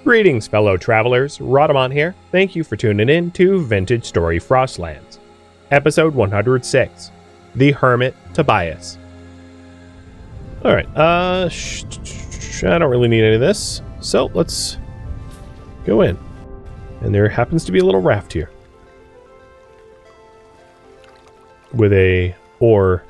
Greetings, fellow travelers. Rhadamant here. Thank you for tuning in to Vintage Story Frostlands, episode 106, The Hermit, Tobias. Alright, I don't really need any of this, so let's go in. And there happens to be a little raft here. With a oar.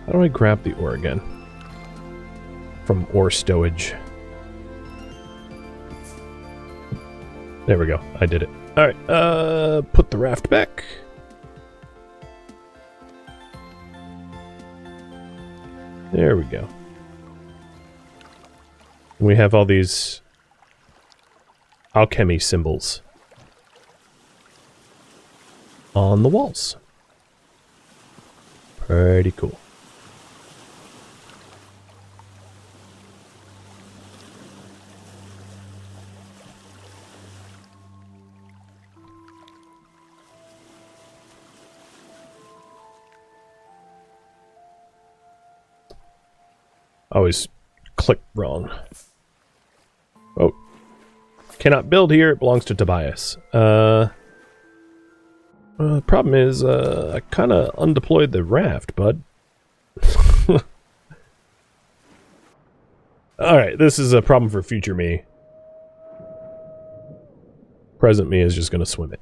How do I grab the oar again? From oar stowage. There we go. I did it. Alright, put the raft back. There we go. We have all these alchemy symbols on the walls. Pretty cool. Always click wrong. Oh. Cannot build here. It belongs to Tobias. The problem is, I kind of undeployed the raft, bud. Alright, this is a problem for future me. Present me is just going to swim it.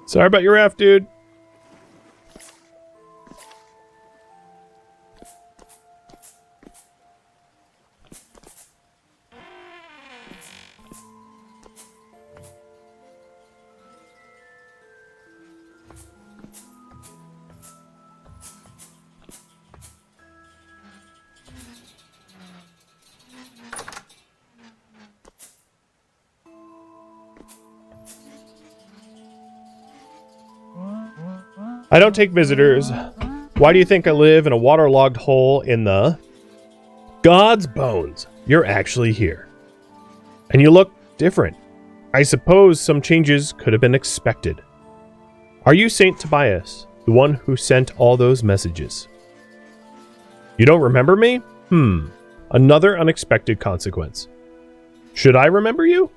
Sorry about your raft, dude. I don't take visitors. Why do you think I live in a waterlogged hole in the... God's bones, you're actually here. And you look different. I suppose some changes could have been expected. Are you Saint Tobias, the one who sent all those messages? You don't remember me? Another unexpected consequence. Should I remember you?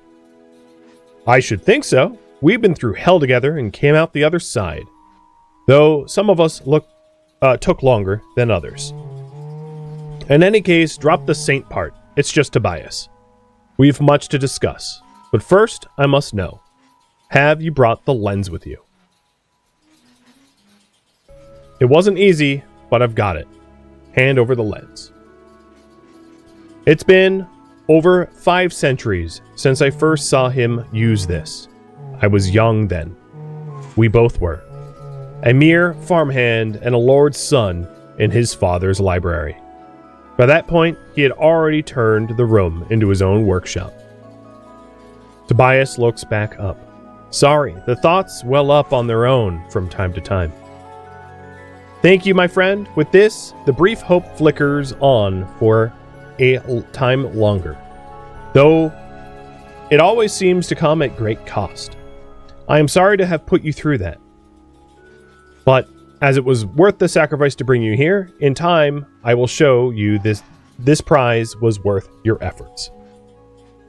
I should think so. We've been through hell together and came out the other side. Though some of us took longer than others. In any case, drop the saint part. It's just Tobias. We've much to discuss. But first, I must know. Have you brought the lens with you? It wasn't easy, but I've got it. Hand over the lens. It's been over 5 centuries since I first saw him use this. I was young then. We both were. A mere farmhand and a lord's son in his father's library. By that point, he had already turned the room into his own workshop. Tobias looks back up. Sorry, the thoughts well up on their own from time to time. Thank you, my friend. With this, the brief hope flickers on for a time longer. Though, it always seems to come at great cost. I am sorry to have put you through that. But as it was worth the sacrifice to bring you here, in time, I will show you this prize was worth your efforts.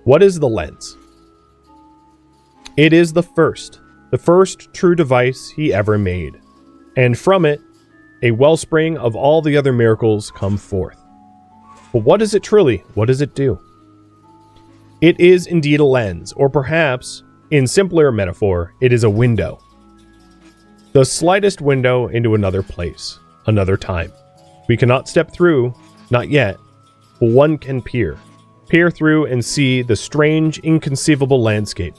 What is the lens? It is the first true device he ever made. And from it, a wellspring of all the other miracles come forth. But what is it truly? What does it do? It is indeed a lens, or perhaps, in simpler metaphor, it is a window. The slightest window into another place, another time. We cannot step through, not yet, but one can peer through and see the strange, inconceivable landscape.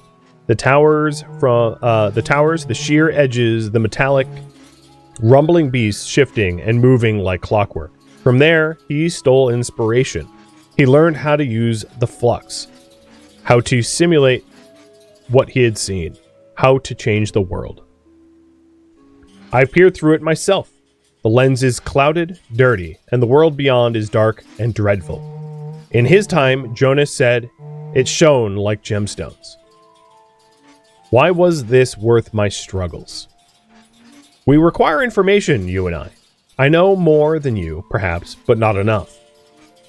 The towers, the sheer edges, the metallic, rumbling beasts shifting and moving like clockwork. From there, he stole inspiration. He learned how to use the flux, how to simulate what he had seen, how to change the world. I've peered through it myself. The lens is clouded, dirty, and the world beyond is dark and dreadful. In his time, Jonas said, it shone like gemstones. Why was this worth my struggles? We require information, you and I. I know more than you, perhaps, but not enough.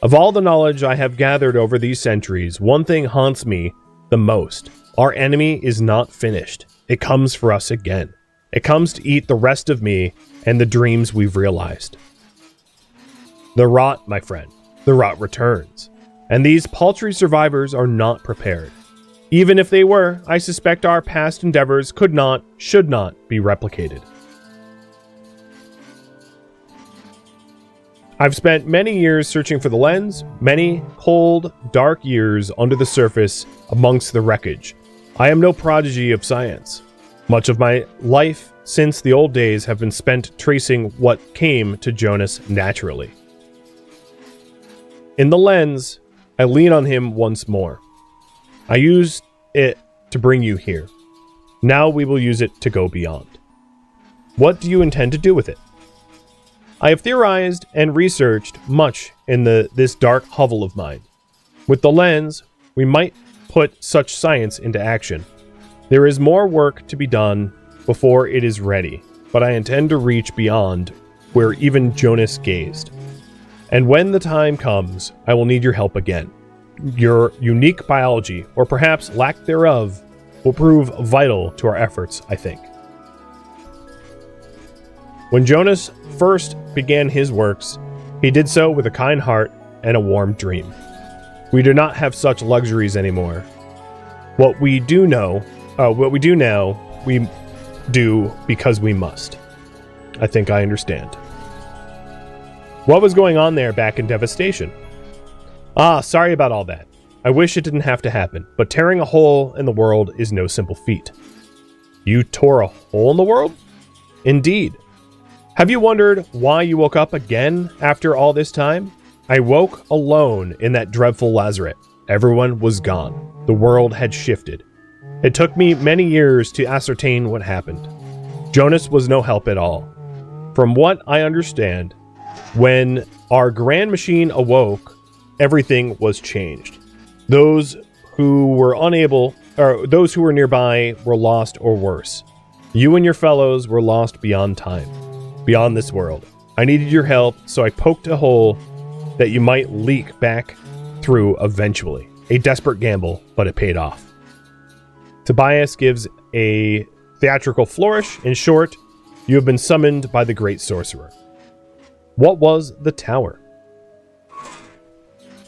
Of all the knowledge I have gathered over these centuries, one thing haunts me the most. Our enemy is not finished. It comes for us again. It comes to eat the rest of me and the dreams we've realized. The rot, my friend, the rot returns. And these paltry survivors are not prepared. Even if they were, I suspect our past endeavors could not, should not be replicated. I've spent many years searching for the lens, many cold, dark years under the surface amongst the wreckage. I am no prodigy of science. Much of my life since the old days have been spent tracing what came to Jonas naturally. In the lens, I lean on him once more. I used it to bring you here. Now we will use it to go beyond. What do you intend to do with it? I have theorized and researched much in this dark hovel of mine. With the lens, we might put such science into action. There is more work to be done before it is ready, but I intend to reach beyond where even Jonas gazed. And when the time comes, I will need your help again. Your unique biology, or perhaps lack thereof, will prove vital to our efforts, I think. When Jonas first began his works, he did so with a kind heart and a warm dream. We do not have such luxuries anymore. What we do now, we do because we must. I think I understand. What was going on there back in Devastation? Sorry about all that. I wish it didn't have to happen, but tearing a hole in the world is no simple feat. You tore a hole in the world? Indeed. Have you wondered why you woke up again after all this time? I woke alone in that dreadful lazaret. Everyone was gone. The world had shifted. It took me many years to ascertain what happened. Jonas was no help at all. From what I understand, when our grand machine awoke, everything was changed. Those who were nearby were lost or worse. You and your fellows were lost beyond time. Beyond this world. I needed your help, so I poked a hole that you might leak back through eventually. A desperate gamble, but it paid off. Tobias gives a theatrical flourish. In short, you have been summoned by the great sorcerer. What was the tower?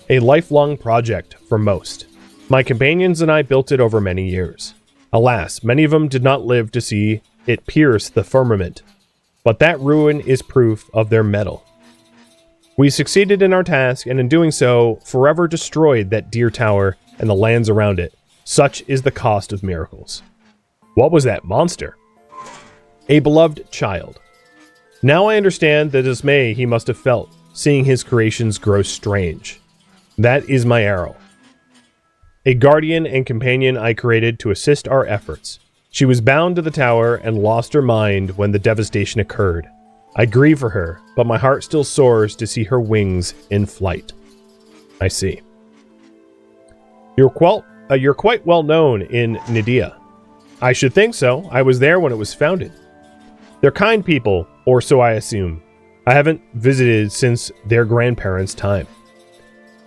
A lifelong project for most. My companions and I built it over many years. Alas, many of them did not live to see it pierce the firmament. But that ruin is proof of their mettle. We succeeded in our task, and in doing so, forever destroyed that dear tower and the lands around it. Such is the cost of miracles. What was that monster? A beloved child. Now I understand the dismay he must have felt, seeing his creations grow strange. That is my arrow. A guardian and companion I created to assist our efforts. She was bound to the tower and lost her mind when the devastation occurred. I grieve for her, but my heart still soars to see her wings in flight. I see. You're quite well known in Nydia. I should think so. I was there when it was founded. They're kind people, or so I assume. I haven't visited since their grandparents' time.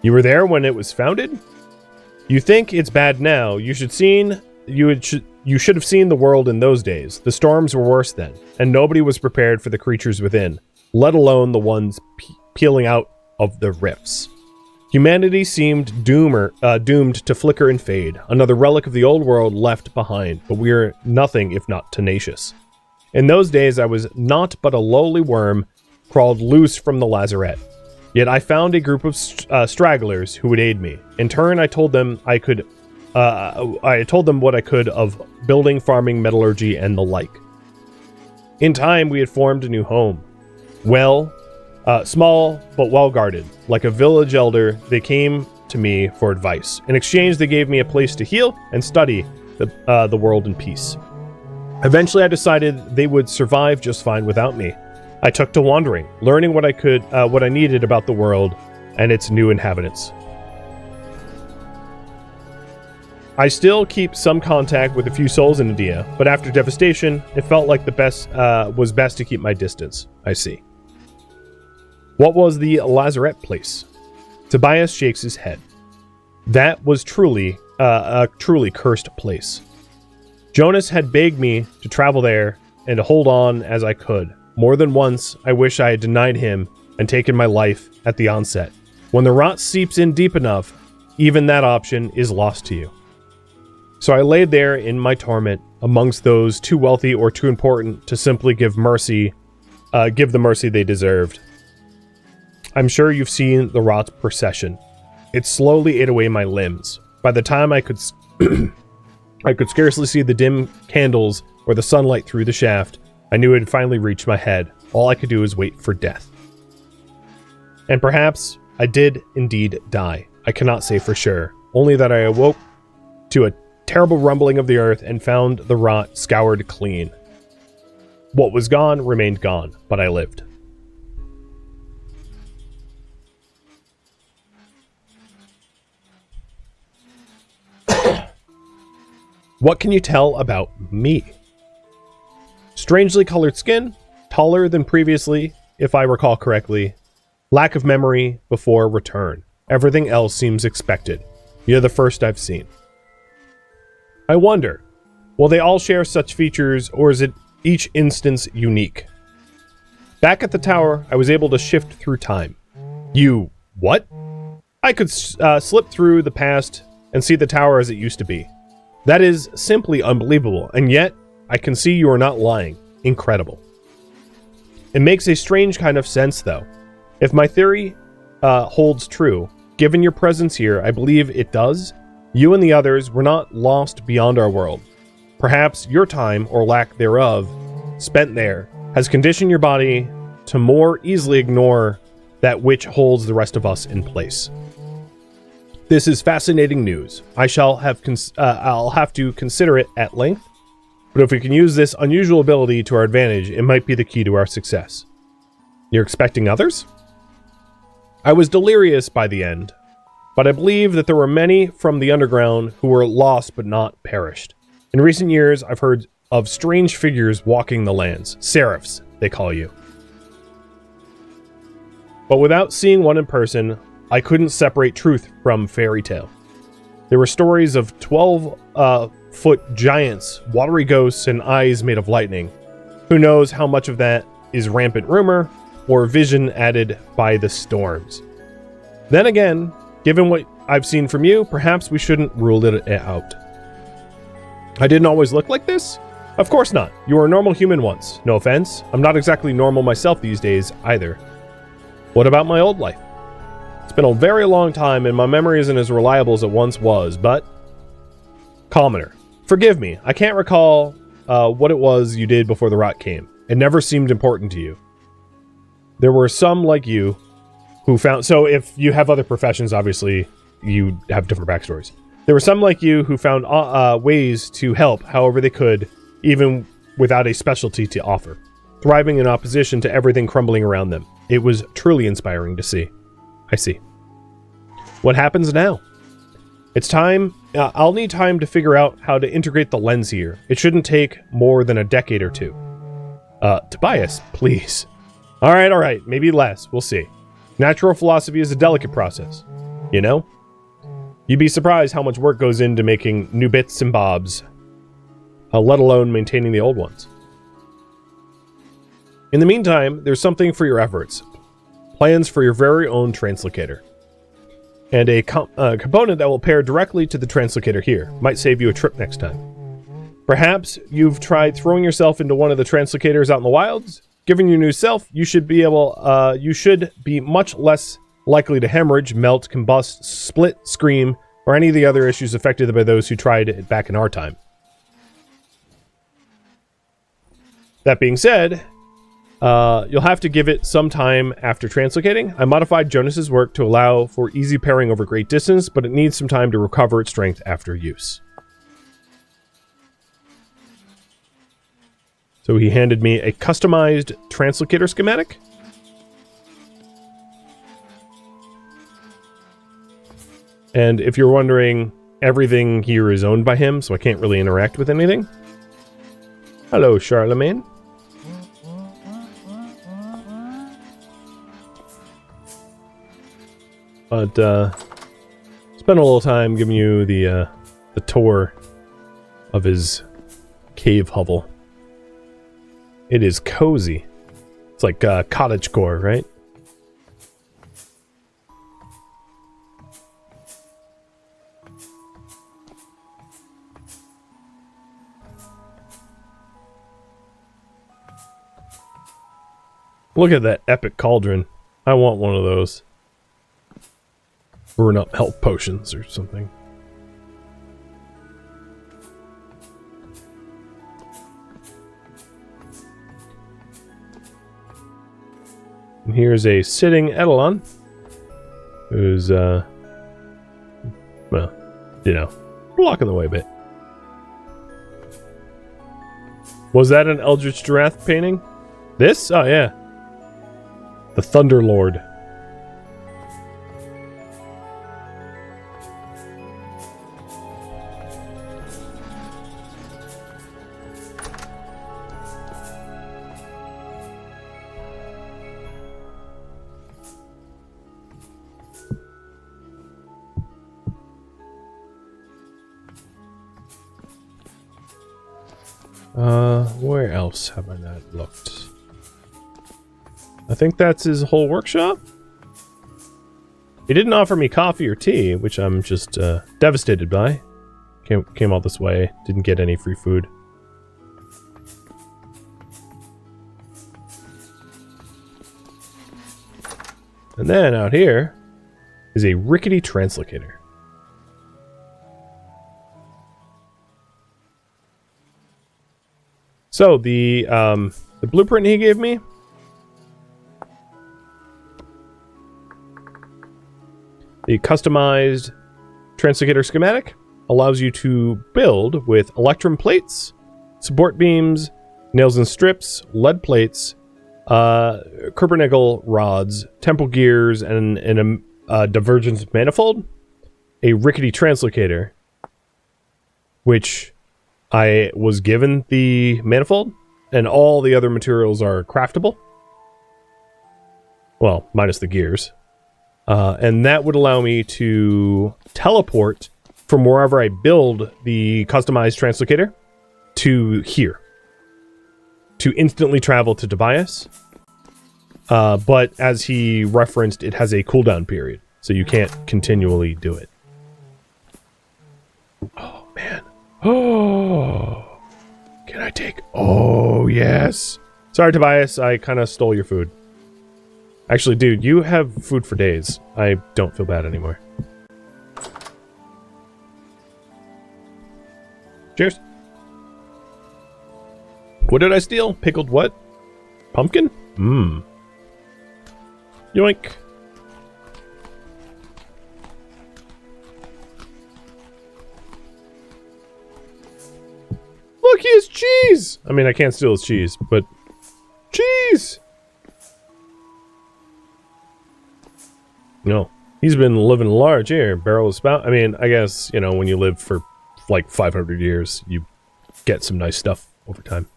You were there when it was founded? You think it's bad now. You should have seen the world in those days. The storms were worse then, and nobody was prepared for the creatures within, let alone the ones peeling out of the rifts. Humanity seemed doomed to flicker and fade, another relic of the old world left behind, but we are nothing if not tenacious. In those days I was naught but a lowly worm crawled loose from the lazaret. Yet I found a group of stragglers who would aid me. In turn, I told them what I could of building, farming, metallurgy, and the like. In time, we had formed a new home. Small but well guarded. Like a village elder, they came to me for advice. In exchange, they gave me a place to heal and study the world in peace. Eventually, I decided they would survive just fine without me. I took to wandering, learning what I needed about the world and its new inhabitants. I still keep some contact with a few souls in India, but after devastation, it felt like the best was best to keep my distance. I see. What was the lazarette place? Tobias shakes his head. That was truly a truly cursed place. Jonas had begged me to travel there and to hold on as I could. More than once, I wish I had denied him and taken my life at the onset. When the rot seeps in deep enough, even that option is lost to you. So I laid there in my torment amongst those too wealthy or too important to simply give the mercy they deserved. I'm sure you've seen the rot's procession. It slowly ate away my limbs. By the time I could scarcely see the dim candles or the sunlight through the shaft, I knew it had finally reached my head. All I could do was wait for death. And perhaps I did indeed die. I cannot say for sure. Only that I awoke to a terrible rumbling of the earth and found the rot scoured clean. What was gone remained gone, but I lived. What can you tell about me? Strangely colored skin, taller than previously, if I recall correctly. Lack of memory before return. Everything else seems expected. You're the first I've seen. I wonder, will they all share such features, or is it each instance unique? Back at the tower, I was able to shift through time. You... what? I could slip through the past and see the tower as it used to be. That is simply unbelievable, and yet I can see you are not lying. Incredible. It makes a strange kind of sense, though. If my theory holds true, given your presence here, I believe it does. You and the others were not lost beyond our world. Perhaps your time, or lack thereof, spent there, has conditioned your body to more easily ignore that which holds the rest of us in place. This is fascinating news. I'll have to consider it at length, but if we can use this unusual ability to our advantage, it might be the key to our success. You're expecting others? I was delirious by the end, but I believe that there were many from the underground who were lost but not perished. In recent years, I've heard of strange figures walking the lands. Seraphs, they call you. But without seeing one in person, I couldn't separate truth from fairy tale. There were stories of 12-foot giants, watery ghosts, and eyes made of lightning. Who knows how much of that is rampant rumor or vision added by the storms. Then again, given what I've seen from you, perhaps we shouldn't rule it out. I didn't always look like this? Of course not. You were a normal human once. No offense. I'm not exactly normal myself these days either. What about my old life? It's been a very long time and my memory isn't as reliable as it once was, but... Commoner, forgive me. I can't recall what it was you did before the rot came. It never seemed important to you. There were some like you who found... So if you have other professions, obviously, you have different backstories. There were some like you who found ways to help however they could, even without a specialty to offer, thriving in opposition to everything crumbling around them. It was truly inspiring to see. I see. What happens now? It's time. I'll need time to figure out how to integrate the lens here. It shouldn't take more than a decade or two. Tobias, please. All right. Maybe less. We'll see. Natural philosophy is a delicate process. You know? You'd be surprised how much work goes into making new bits and bobs, let alone maintaining the old ones. In the meantime, there's something for your efforts. Plans for your very own translocator. And a component that will pair directly to the translocator here. Might save you a trip next time. Perhaps you've tried throwing yourself into one of the translocators out in the wilds? Given your new self, you should be much less likely to hemorrhage, melt, combust, split, scream, or any of the other issues affected by those who tried it back in our time. That being said, you'll have to give it some time after translocating. I modified Jonas's work to allow for easy pairing over great distance, but it needs some time to recover its strength after use. So he handed me a customized translocator schematic. And if you're wondering everything here is owned by him, so I can't really interact with anything. Hello, Charlemagne. But spend a little time giving you the tour of his cave hovel. It is cozy. It's like cottagecore, right? Look at that epic cauldron. I want one of those. Burn up health potions or something. And here's a sitting Eidolon, who's, well, you know, blocking the way a bit. Was that an Eldritch Giraffe painting? This? Oh, yeah. The Thunder Lord. Where else have I not looked? I think that's his whole workshop. He didn't offer me coffee or tea, which I'm just devastated by. Came all this way, didn't get any free food. And then out here is a rickety translocator. So the blueprint he gave me, the customized translocator schematic, allows you to build with electrum plates, support beams, nails and strips, lead plates, Kerpernickel rods, temple gears, and a divergence manifold, a rickety translocator, which I was given the manifold, and all the other materials are craftable. Well, minus the gears. And that would allow me to teleport from wherever I build the customized translocator to here. To instantly travel to Tobias. But as he referenced, it has a cooldown period, so you can't continually do it. Oh, man. Oh, can I take... Oh, yes. Sorry, Tobias. I kind of stole your food. Actually, dude, you have food for days. I don't feel bad anymore. Cheers. What did I steal? Pickled what? Pumpkin? Mmm. Yoink. Look, he has cheese! I mean, I can't steal his cheese, but... Cheese! No. He's been living large here. Barrel of spout. I mean, I guess, you know, when you live for like 500 years, you get some nice stuff over time.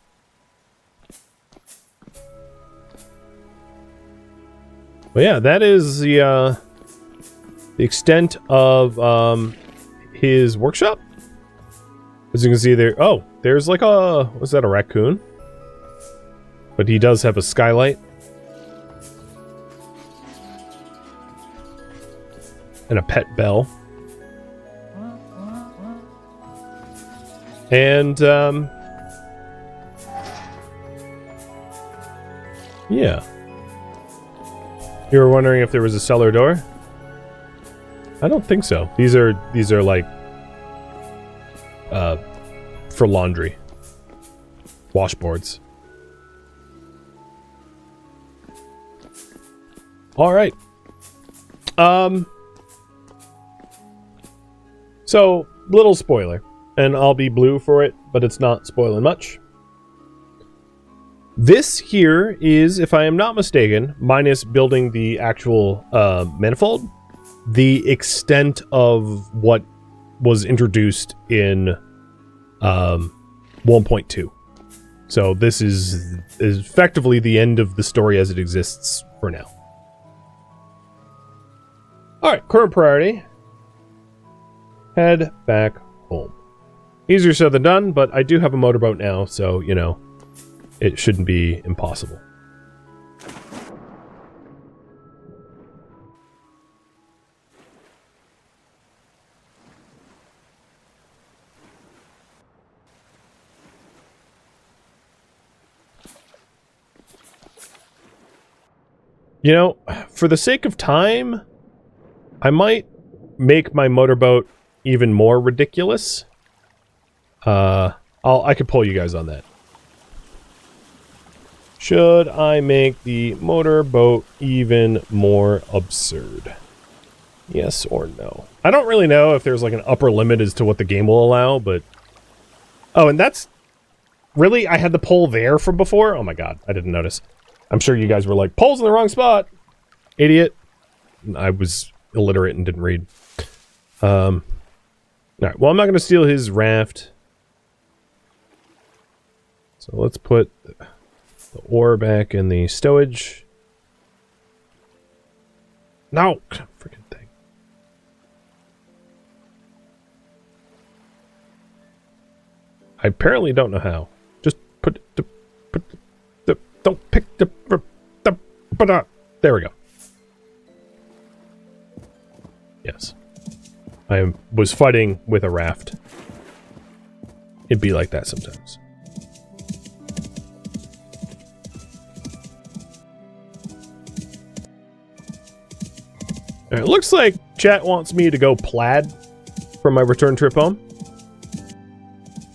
But yeah, that is the extent of his workshop. As you can see there, oh, there's like a, was that a raccoon? But he does have a skylight. And a pet bell. And, yeah. You were wondering if there was a cellar door? I don't think so. These are like for laundry. Washboards. All right. So, little spoiler, and I'll be blue for it, but it's not spoiling much. This here is, if I am not mistaken, minus building the actual manifold, the extent of what was introduced in 1.2. So this is effectively the end of the story as it exists for now. Alright, current priority. Head back home. Easier said than done, but I do have a motorboat now, so, you know, it shouldn't be impossible. You know, for the sake of time, I might make my motorboat even more ridiculous. I could pull you guys on that. Should I make the motorboat even more absurd? Yes or no? I don't really know if there's like an upper limit as to what the game will allow, but... Oh, and that's... Really? I had the pole there from before? Oh my god, I didn't notice. I'm sure you guys were like, pole's in the wrong spot! Idiot. I was illiterate and didn't read. Alright, well I'm not going to steal his raft. So let's put the ore back in the stowage. No! Freaking thing. I apparently don't know how. Just put the don't pick the there we go. Yes. I was fighting with a raft. It'd be like that sometimes. It looks like chat wants me to go plaid for my return trip home.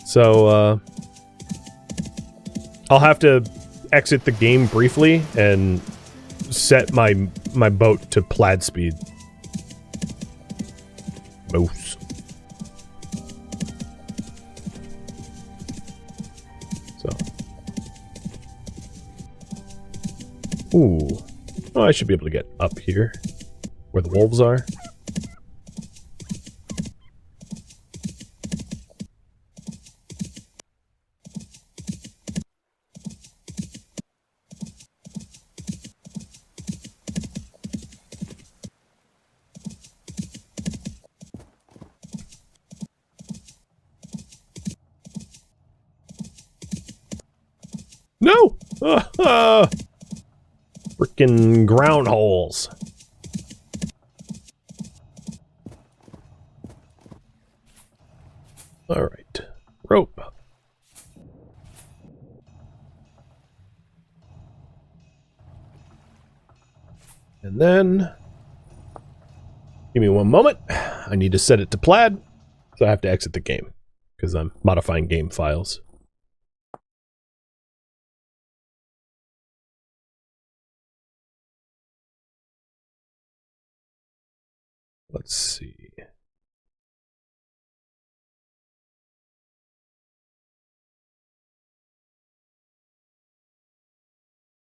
So, I'll have to exit the game briefly and set my boat to plaid speed. Moose. So. Ooh. Oh, I should be able to get up here. Where the wolves are. No! Frickin' ground holes. Alright. Rope. And then... Give me one moment. I need to set it to plaid. So I have to exit the game. Because I'm modifying game files. Let's see.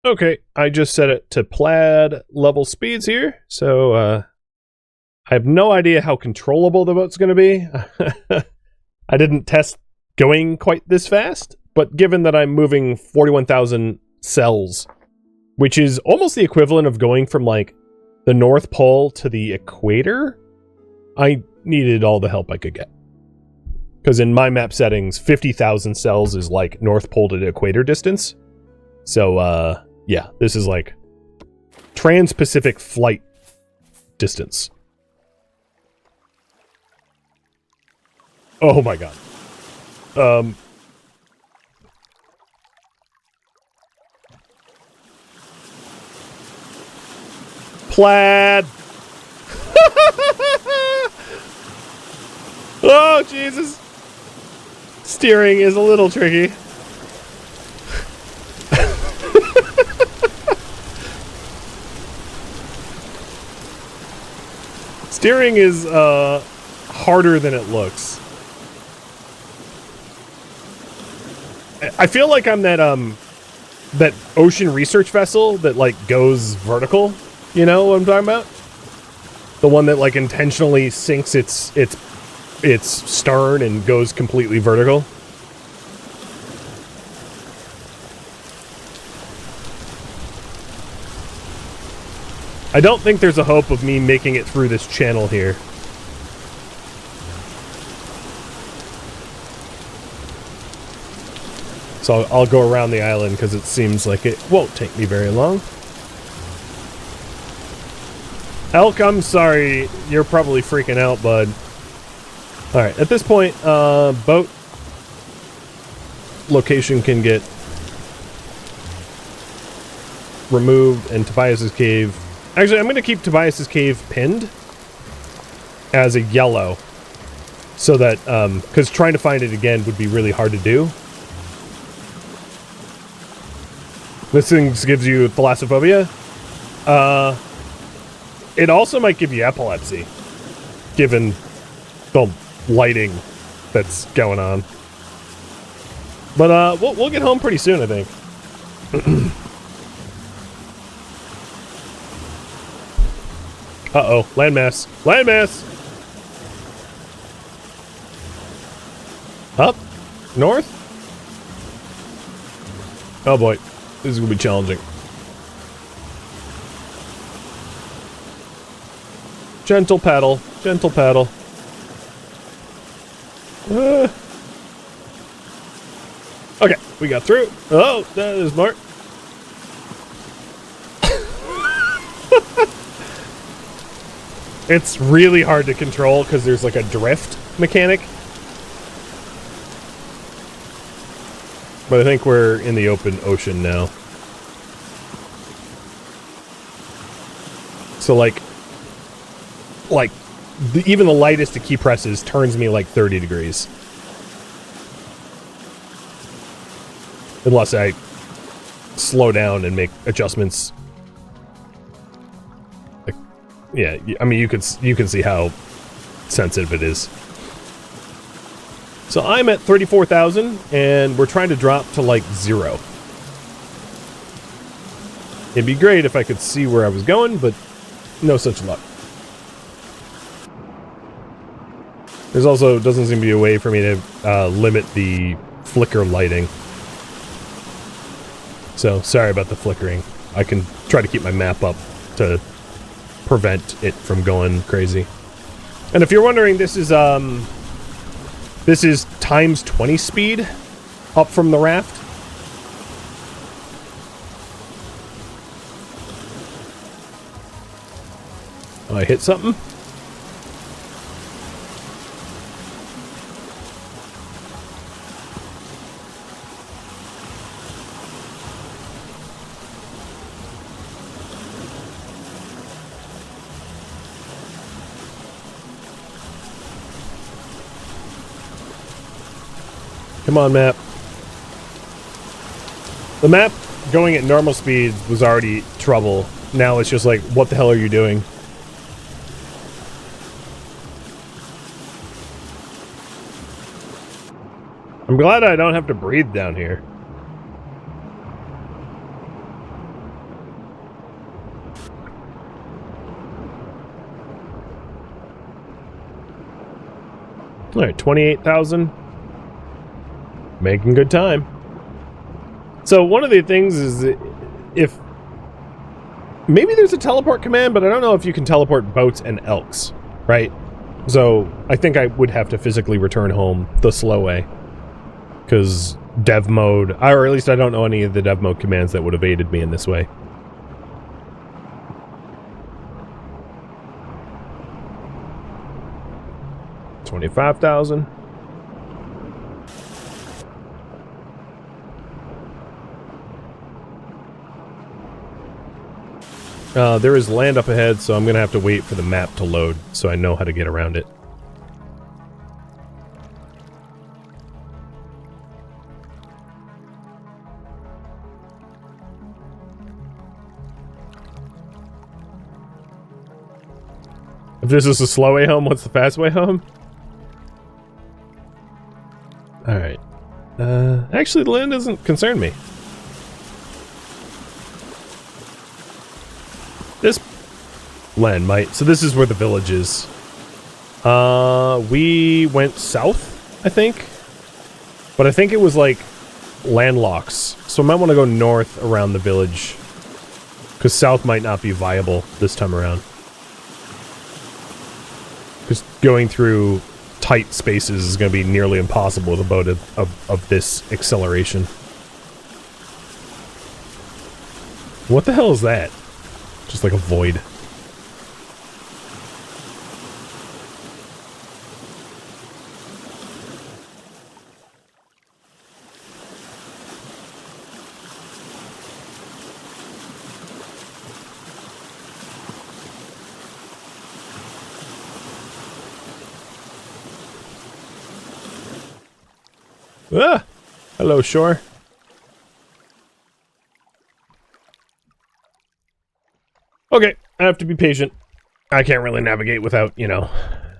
Okay, I just set it to plaid level speeds here, so I have no idea how controllable the boat's going to be. I didn't test going quite this fast, but given that I'm moving 41,000 cells, which is almost the equivalent of going from like the North Pole to the equator, I needed all the help I could get. Because in my map settings, 50,000 cells is like North Pole to the equator distance. So, yeah, this is like trans-Pacific flight distance. Oh my god. Plaid! Oh, Jesus! Steering is a little tricky. Steering is harder than it looks. I feel like I'm that that ocean research vessel that like goes vertical. You know what I'm talking about? The one that like intentionally sinks its its stern and goes completely vertical. I don't think there's a hope of me making it through this channel here. So I'll go around the island because it seems like it won't take me very long. Elk, I'm sorry. You're probably freaking out, bud. Alright, at this point, boat location can get removed and Tobias's cave. Actually, I'm going to keep Tobias's cave pinned as a yellow so that, because trying to find it again would be really hard to do. This thing gives you thalassophobia. It also might give you epilepsy, given the lighting that's going on. But we'll get home pretty soon, I think. Uh-oh, landmass. Landmass! Up? North? Oh boy, this is gonna be challenging. Gentle paddle, gentle paddle. Okay, we got through. Oh, that is more. It's really hard to control because there's like a drift mechanic. But I think we're in the open ocean now. So even the lightest of key presses turns me like 30 degrees. Unless I slow down and make adjustments. Yeah, I mean, you can see how sensitive it is. So I'm at 34,000, and we're trying to drop to like 0. It'd be great if I could see where I was going, but no such luck. There's also doesn't seem to be a way for me to limit the flicker lighting. So sorry about the flickering. I can try to keep my map up to prevent it from going crazy. And if you're wondering, this is times 20 speed up from the raft. Oh, I hit something? Come on, map. The map going at normal speed was already trouble. Now it's just like, what the hell are you doing? I'm glad I don't have to breathe down here. Alright, 28,000. Making good time. So one of the things is that if maybe there's a teleport command, but I don't know if you can teleport boats and elks, right? So I think I would have to physically return home the slow way, because dev mode, or at least I don't know any of the dev mode commands that would have aided me in this way. $25,000. There is land up ahead, so I'm going to have to wait for the map to load so I know how to get around it. If this is a slow way home, what's the fast way home? Alright. Actually, the land doesn't concern me. This land might. So this is where the village is. We went south, I think. But I think it was like landlocks. So I might want to go north around the village. Because south might not be viable this time around. Because going through tight spaces is going to be nearly impossible with a boat of this acceleration. What the hell is that? Just like a void. Ah! Hello, shore. Okay, I have to be patient. I can't really navigate without, you know,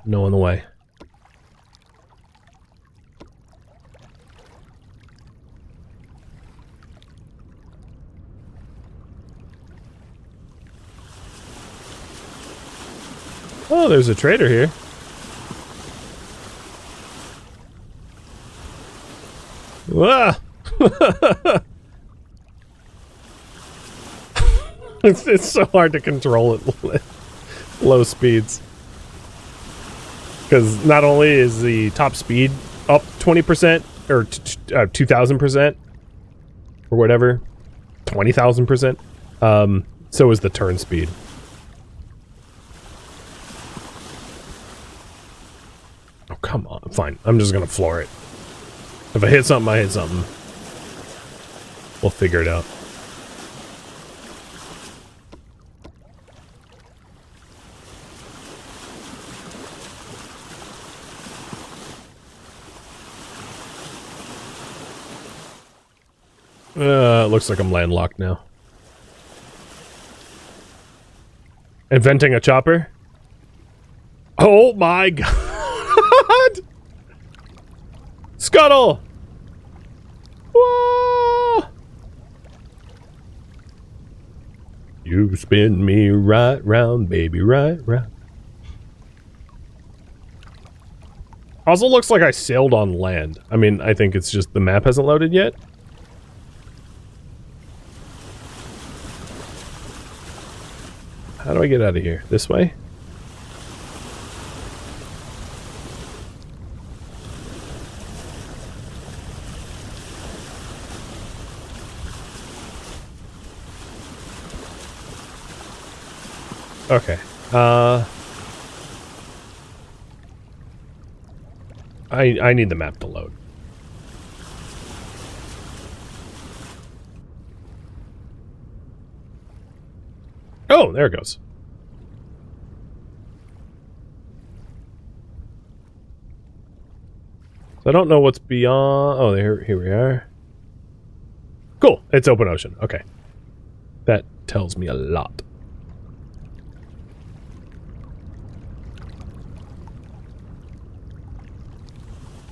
knowing the way. Oh, there's a trader here. Ah! it's so hard to control at low speeds. Because not only is the top speed up 20%, or 2,000%, or whatever, 20,000%, so is the turn speed. Oh, come on. Fine. I'm just gonna floor it. If I hit something, I hit something. We'll figure it out. It looks like I'm landlocked now. Inventing a chopper? Oh my god! Scuttle! Whoa! You spin me right round, baby, right round. Also looks like I sailed on land. I mean, I think it's just the map hasn't loaded yet. How do I get out of here? This way? Okay. I need the map to load. Oh, there it goes. So I don't know what's beyond. Oh, here we are. Cool. It's open ocean. Okay. That tells me a lot.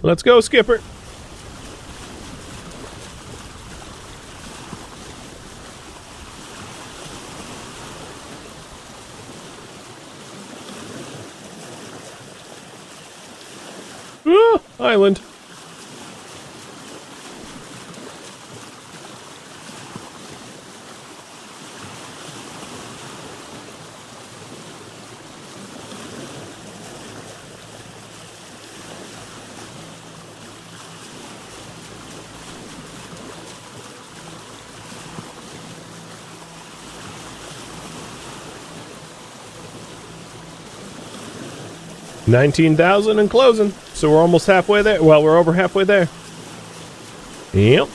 Let's go, Skipper. Ah, island. $19,000 and closing. So we're almost halfway there. Well, we're over halfway there. Yep.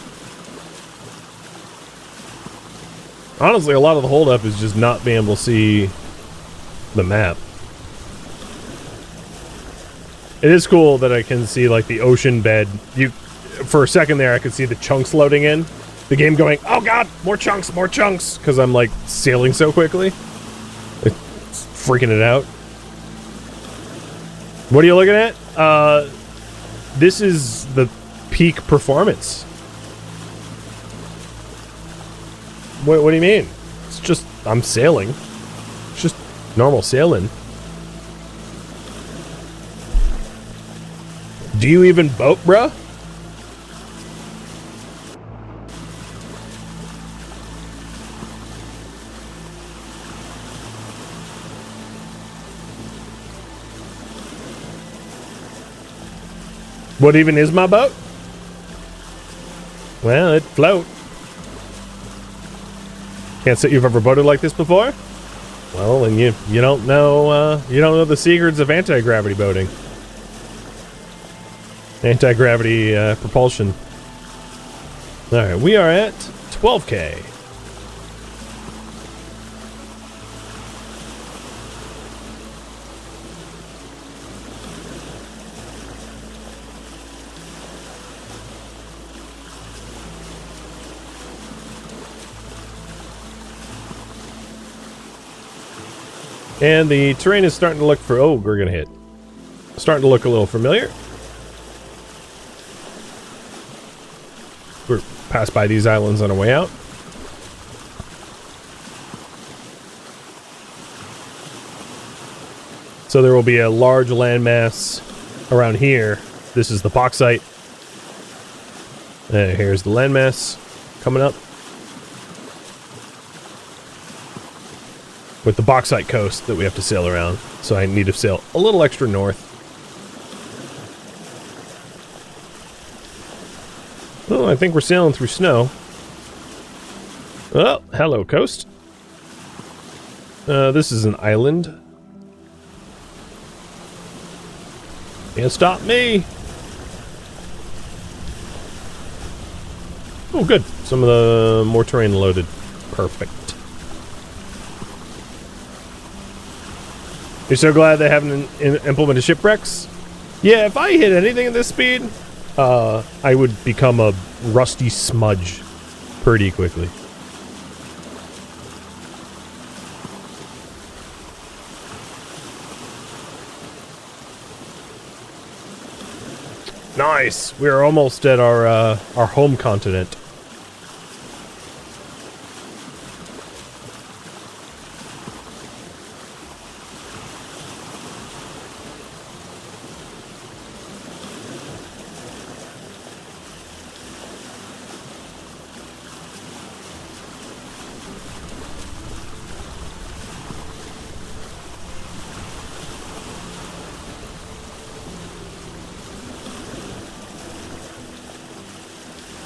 Honestly, a lot of the holdup is just not being able to see the map. It is cool that I can see like the ocean bed. For a second there, I could see the chunks loading in. The game going, oh god, more chunks, because I'm like sailing so quickly. It's freaking it out. What are you looking at? This is the peak performance. What do you mean? It's just, I'm sailing. It's just normal sailing. Do you even boat, bruh? What even is my boat? Well, it float. Can't say you've ever boated like this before? Well, then you don't know the secrets of anti-gravity boating. Anti-gravity propulsion. Alright, we are at 12K. And the terrain is starting to look for... Oh, we're gonna hit. Starting to look a little familiar. We're passed by these islands on our way out. So there will be a large landmass around here. This is the bauxite. Here's the landmass coming up. With the bauxite coast that we have to sail around. So I need to sail a little extra north. Oh, I think we're sailing through snow. Oh, hello, coast. This is an island. Can't stop me. Oh, good. Some of the more terrain loaded. Perfect. You're so glad they haven't implemented shipwrecks? Yeah, if I hit anything at this speed, I would become a rusty smudge pretty quickly. Nice! We're almost at our home continent.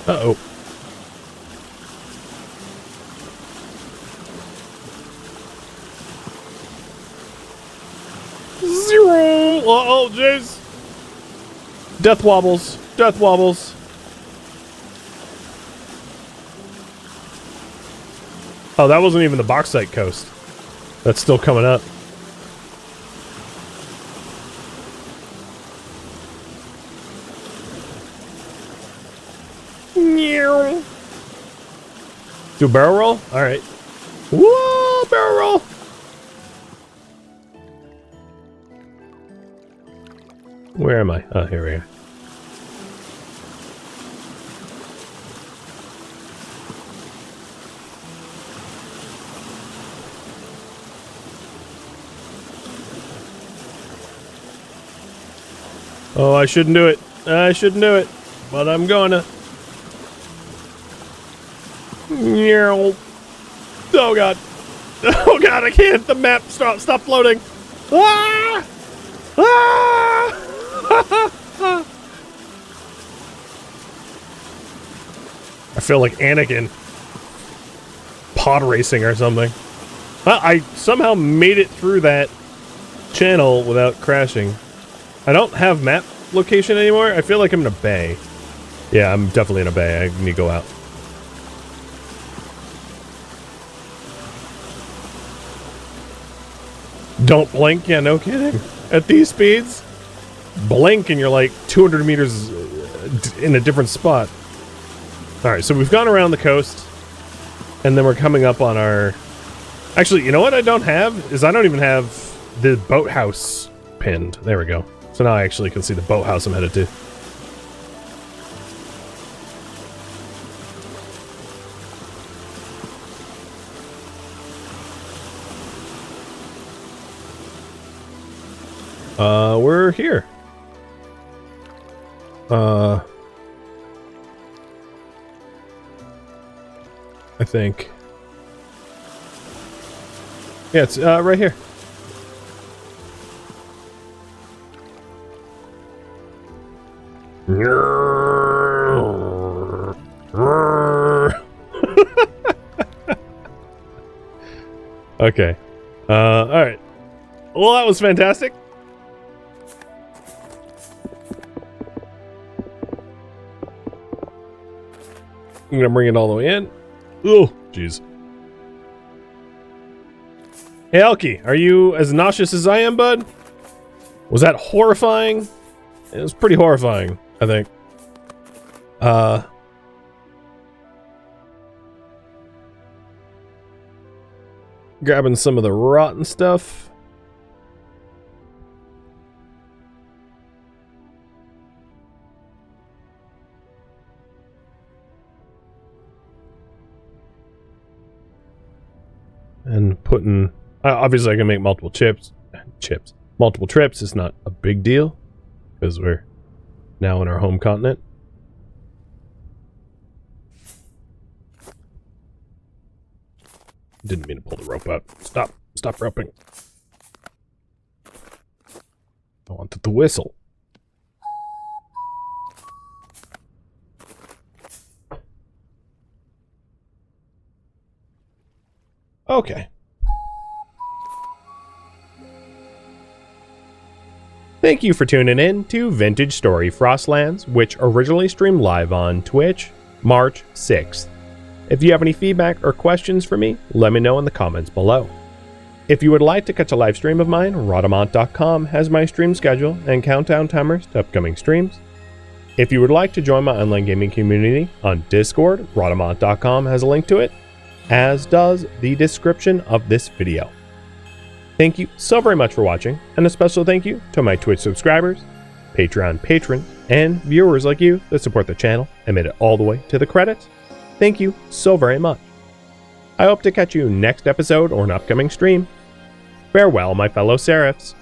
Uh-oh. Zero! Uh-oh, jeez! Death wobbles. Death wobbles. Oh, that wasn't even the bauxite coast. That's still coming up. Do a barrel roll? Alright. Whoa, barrel roll! Where am I? Oh, here we are. Oh, I shouldn't do it. I shouldn't do it. But I'm gonna. Oh god. Oh god, I can't. The map stop floating. Ah! Ah! I feel like Anakin pod racing or something. Well, I somehow made it through that channel without crashing. I don't have map location anymore. I feel like I'm in a bay. Yeah, I'm definitely in a bay. I need to go out. Don't blink? Yeah, no kidding. At these speeds, blink and you're like 200 meters in a different spot. Alright, so we've gone around the coast, and then we're coming up on our... Actually, you know what I don't have? Is I don't even have the boathouse pinned. There we go. So now I actually can see the boathouse I'm headed to. We're here. I think. Yeah, it's right here. Okay. All right. Well, that was fantastic. I'm gonna bring it all the way in. Oh, jeez. Hey, Elky, are you as nauseous as I am, bud? Was that horrifying? It was pretty horrifying, I think. Grabbing some of the rotten stuff. And putting, obviously I can make multiple multiple trips. It's not a big deal because we're now in our home continent. Didn't mean to pull the rope out. Stop roping. I wanted to whistle. Okay. Thank you for tuning in to Vintage Story Frostlands, which originally streamed live on Twitch, March 6th. If you have any feedback or questions for me, let me know in the comments below. If you would like to catch a live stream of mine, Rhadamant.com has my stream schedule and countdown timers to upcoming streams. If you would like to join my online gaming community on Discord, Rhadamant.com has a link to it, as does the description of this video. Thank you so very much for watching, and a special thank you to my Twitch subscribers, Patreon patrons, and viewers like you that support the channel and made it all the way to the credits. Thank you so very much. I hope to catch you next episode or an upcoming stream. Farewell, my fellow Seraphs.